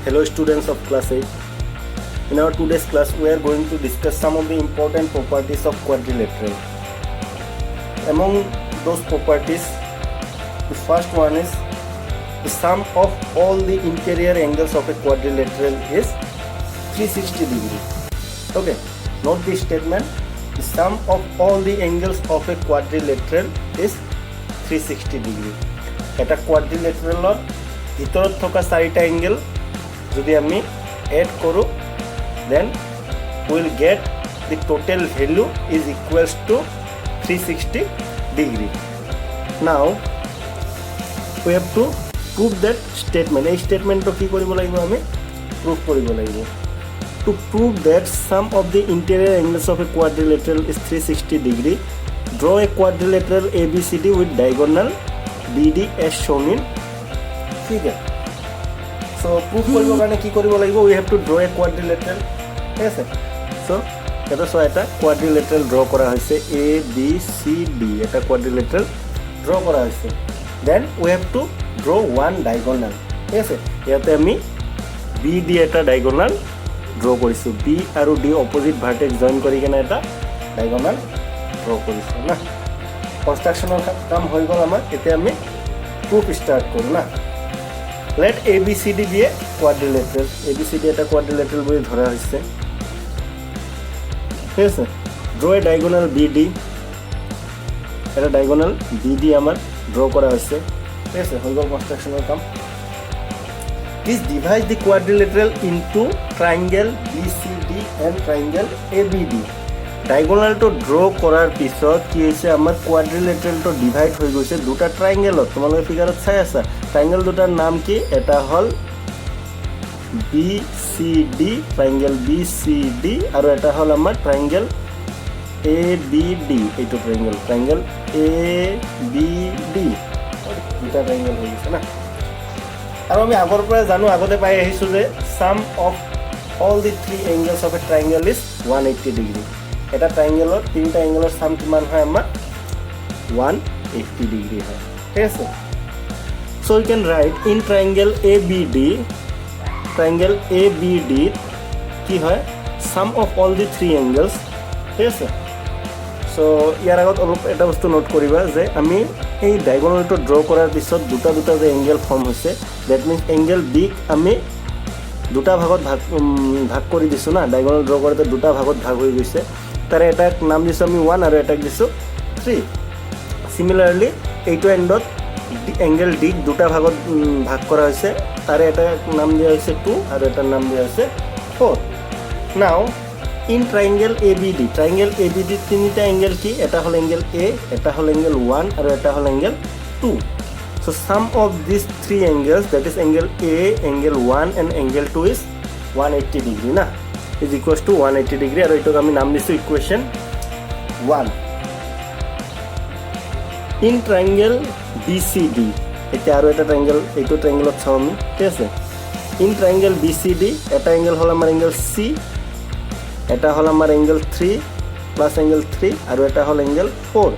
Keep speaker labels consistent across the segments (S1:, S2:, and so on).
S1: Hello students of class 8. In our today's class we are going to discuss some of the important properties of quadrilateral. Among those properties, the first one is the sum of all the interior angles of a quadrilateral is 360 degree. Okay, note this statement. The sum of all the angles of a quadrilateral is 360 degree. Eta quadrilateral ভিতৰত থকা চাৰিটা angle যদি আমি add কৰোঁ then we will get the total value is equals to 360 degree. Now we have to prove that statement. এই statementটো কি কৰিব লাগিব আমি prove কৰিব লাগিব. To prove that sum of the interior angles of a quadrilateral is 360 degree, draw a quadrilateral ABCD with diagonal BD as shown in figure. So proof কৰিব কাৰণে কি কৰিব লাগিব, we have to draw a quadrilateral. ঠিক আছে, so এটা so এটা quadrilateral draw কৰা হৈছে A B C D, এটা quadrilateral draw কৰা হৈছে. Then we have to draw one diagonal. ঠিক আছে, ইয়াতে আমি B D এটা diagonal draw কৰিছো. B আৰু D opposite vertex join কৰি কিনে এটা diagonal draw কৰিছো না. কনস্ট্ৰাকচনৰ কাম হৈ গ'ল আমাৰ. এতিয়া আমি proof start কৰো না. Let ABCD be a quadrilateral. ABCD এটা quadrilateral বুলি ধৰা হৈছে. ঠিক আছে, draw a diagonal BD. এটা diagonal BD আমাৰ draw কৰা হৈছে. ঠিক আছে, হৈ গ'ল কনস্ট্ৰাকচনৰ কাম. Please divide the quadrilateral into triangle BCD and triangle ABD. Diagonal to draw কৰাৰ পিছত কি হৈছে, আমাৰ quadrilateral to divide হৈ গৈছে দুটা triangle. তোমালোকে ফিগাৰত চাই আছা, triangle দুটাৰ নাম কি, এটা হল BCD, triangle BCD, আৰু এটা হল আমাৰ triangle ABD. এইটো triangle ABD, দুটা triangle হৈ গৈছে না. আৰু আমি আগৰ পৰা জানো, আগতে পাই আহিছো যে sum of all the three angles of a triangle is 180 degree. এটা ট্ৰাইঙ্গেলৰ তিনিটা এংগেলৰ সাম কিমান হয়, আমাৰ 180 ডিগ্ৰী হয়. ঠিক আছে, so you can write in triangle ABD, triangle ABD কি হয়, sum of all the three angles. ঠিক আছে, so ইয়াৰ আগত অলপ এটা বস্তু নোট কৰিবা যে আমি এই ডায়াগোনালটো ড্ৰ কৰাৰ পিছত দুটা দুটা যে এংগেল ফৰ্ম হৈছে, দ্যাট মিন্স এংগেল বি আমি দুটা ভাগত ভাগ কৰি দিছো না. ডায়াগোনাল ড্ৰ কৰোঁতে দুটা ভাগত ভাগ হৈ গৈছে. তাৰে এটাক নাম দিছোঁ আমি 1 আৰু এটাক দিছোঁ 3. সিমিলাৰলি এইটো এণ্ডত এংগেল ডি দুটা ভাগত ভাগ কৰা হৈছে. তাৰে এটাক নাম দিয়া হৈছে 2 আৰু এটাৰ নাম দিয়া হৈছে 4. নাও in triangle ABD, triangle ABD তিনিটা এংগেল কি, এটা হ'ল এংগেল A, এটা হ'ল এংগেল 1 আৰু এটা হ'ল angle 2. So sum of these three angles, that is angle A, angle 1 and angle 2 is 180 degree na, is equals to 180 degree. আৰু এইটোক আমি নাম দিছো equation 1. In triangle BCD, এতিয়া আৰু এটা ট্ৰাইঙ্গেল, এইটো ট্ৰাইঙ্গেলত চাও আমি. ঠিক আছে, in triangle BCD এটা এংগেল হ'ল আমাৰ এংগেল C, এটা হ'ল আমাৰ এংগেল 3 প্লাস এংগেল 3 আৰু এটা হ'ল এংগেল 4.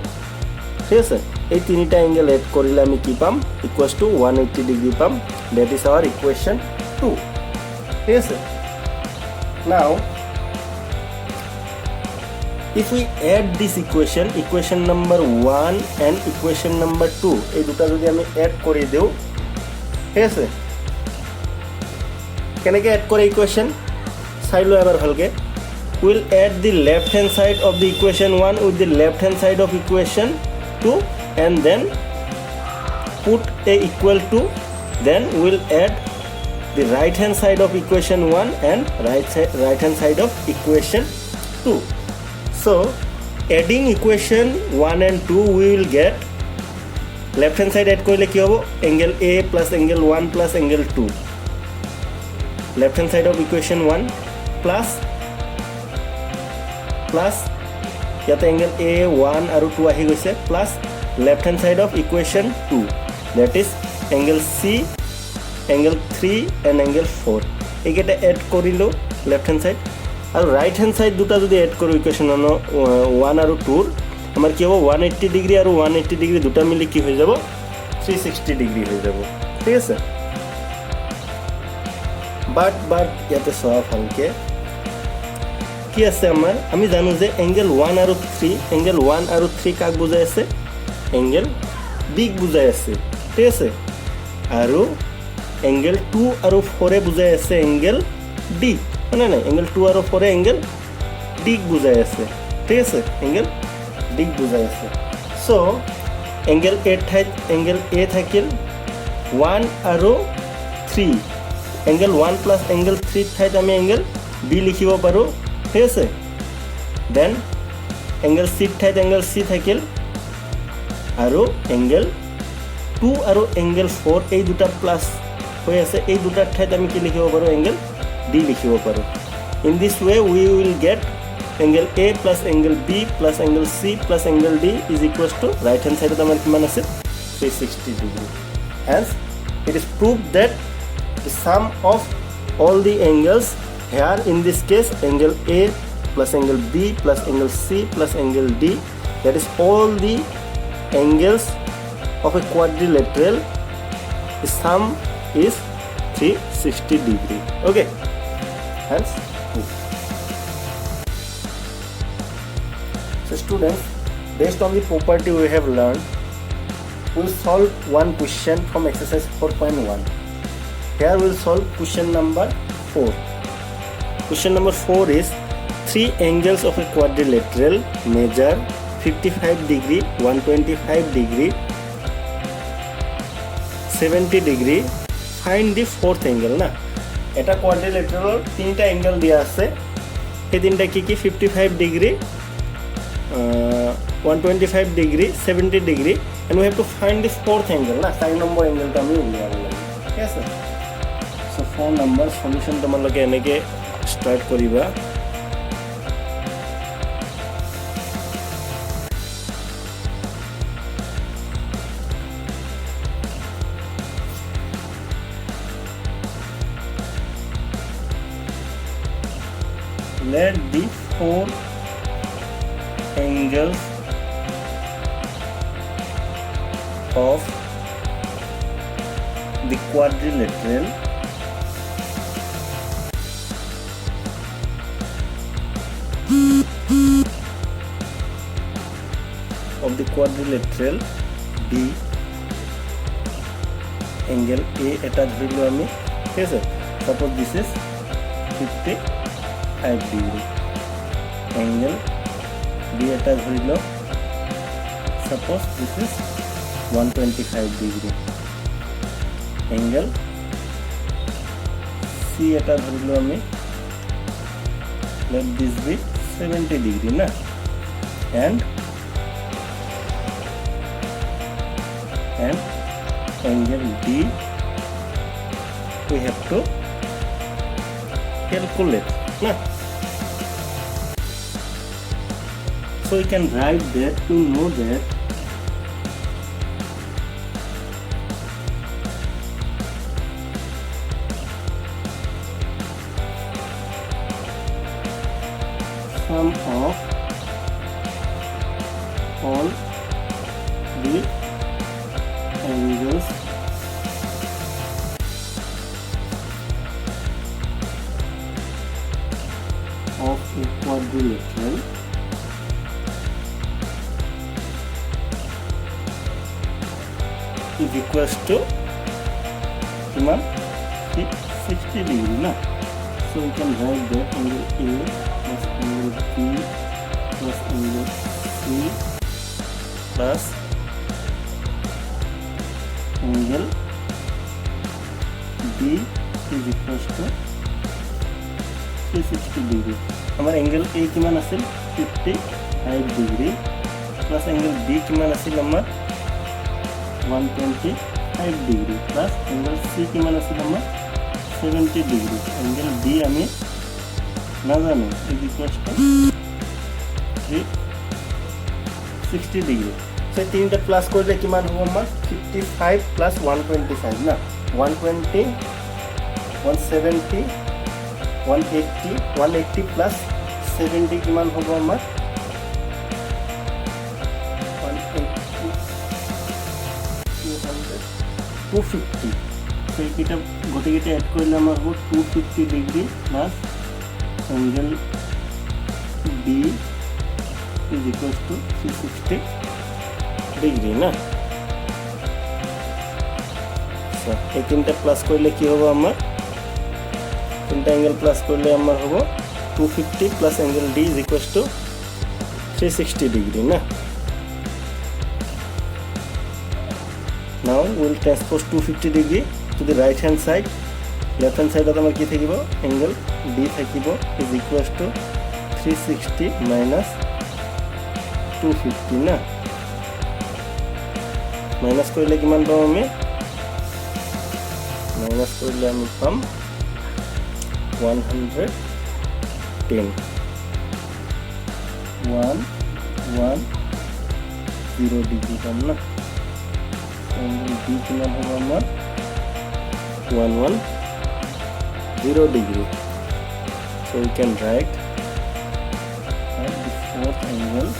S1: ঠিক আছে, এই তিনিটা এংগেল এড কৰিলে আমি কি পাম, ইকুয়ালস টু 180 ডিগ্ৰী পাম. That is our equation 2. ঠিক আছে, নাও if we add this equation number 1 and equation number 2, এই দুটা যদি আমি এড কৰি দিও, ঠিক আছে, কেনেকৈ এড কৰে ইকুৱেশ্যন চাই লো এবাৰ ভালকে. we'll add the left hand side of the equation 1 with the left hand side of equation 2 and then put a equal to, then we'll add the right hand side of equation 1 and right hand side of equation 2. So adding equation 1 and 2 we will get left hand side add korile ki hobo, angle A plus angle 1 plus angle 2, left hand side of equation 1 plus ইয়াতে angle A 1 আৰু 2 আহি গৈছে, plus left hand side of equation 2, that is angle C, angle 3 and angle 4. এইকেইটা add কৰিলো left hand side. আৰু right hand side দুটা যদি add কৰো ইকুৱেশ্যন 1 আৰু 2 আমাৰ কি হ'ব, 180 ডিগ্ৰী আৰু 180 ডিগ্ৰী দুটা মিলি কি হৈ যাব, 360 ডিগ্ৰী হৈ যাব. ঠিক আছে, বাট ইয়াতে চোৱা ভালকে কি আছে আমাৰ আমি জানো যে এংগেল 1 আৰু 3 এংগেল 1 আৰু 3 কাক বুজাই আছে এংগেল বিক বুজাই আছে ঠিক আছে আৰু এংগেল 2 আৰু 4 এ বুজাই আছে এংগেল ডি মানে নাই এংগেল 2 আৰু 4 এ এংগেল ডিক বুজাই আছে ঠিক আছে এংগেল ডিক বুজাই আছে সো এংগেল এ ঠাইত এংগেল এ থাকিল 1 আৰু 3 এংগেল 1 প্লাস এংগেল 3 ঠাইত আমি এংগেল বি লিখিব পাৰো ঠিক আছে দেন এংগেল সি ঠাইত এংগেল সি থাকিল আৰু এংগেল 2 আৰু এংগেল 4 এই দুটা প্লাস হৈ আছে এই দুটা ঠাইত আমি কি লিখিব পাৰো এংগেল ডি লিখিব পাৰো in this way we will get angle A plus angle B plus angle C plus angle D is equals to right hand side amar kiman ase 360 degree hence it is proved that the sum of all the angles here in this case angle A plus angle B plus angle C plus angle D that is all the angles of a quadrilateral the sum is 360 degree okay hence so students based on the property we have learned we'll solve one question from exercise 4.1 here we'll solve question number 4 question number 4 is three angles of a quadrilateral measure 55 degree 125 degree 70 degree find the fourth angle na eta quadrilateral tinta angle dia ase ei tinta ki 55 degree 125 degree 70 degree and we have to find the fourth angle na sine number angle ta ami uliabo lagib yes sir so 4 number solution tomaloke eneke start koriba let the four angles of the quadrilateral be angle A eta dhorilo ami okay sir suppose this is 55 degree angle B eta dhorilo suppose this is 125 degree angle C eta dhorilo ami let this be 70 degree na and angle D we have to calculate na so you can write that to know that sum of all the angles of a quadrilateral is equals to 60 degree na so you can write that angle A plus angle B plus angle C plus angle B is equals to 360 degree our angle A kiman asil 55 degree plus angle B kiman asil amar 125 degree plus angle C kiman asil amar 70 degree angle B ami na jano is equals to 360 degree so tinta plus korle kiman hobo amar 55 plus 125 na 120 170 180 plus 70 কিমান হ'ব আমাৰ 180 200 250 তো এইটা গোটেইকেইটা add কৰিলে আমাৰ হ'ব 250 degree plus angle D is equals to 360 degree না। এই তিনটা প্লাস করলে কি হবে আমার, তিনটা অ্যাঙ্গেল প্লাস করলে আমার হবো 250 plus angle D is equals to 360 degree না। Now will transpose 250 degree to the right hand side. Left hand সাইডত আমার কি থাকিব, অ্যাঙ্গেল ডি থাকিব ইজ ইকুয়ালস টু 360 মাইনাস 250 না। মাইনাস করলে কিমান পাম আমি, মাইনাস করলে আমি পাম 110 110 ডিগ্রি পাম না। অ্যাঙ্গেল ডি কিমান হ'ব আমার 110 degree. So we can write at the fourth angle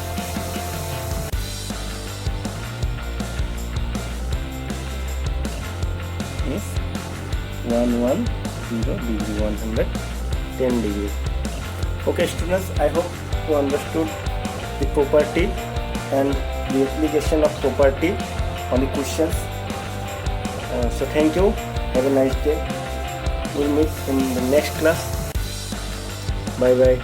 S1: is 110 degree, 110 degree. Okay students, I hope you understood the property and the application of property on the questions. So thank you, have a nice day. We'll meet in the next class. Bye bye.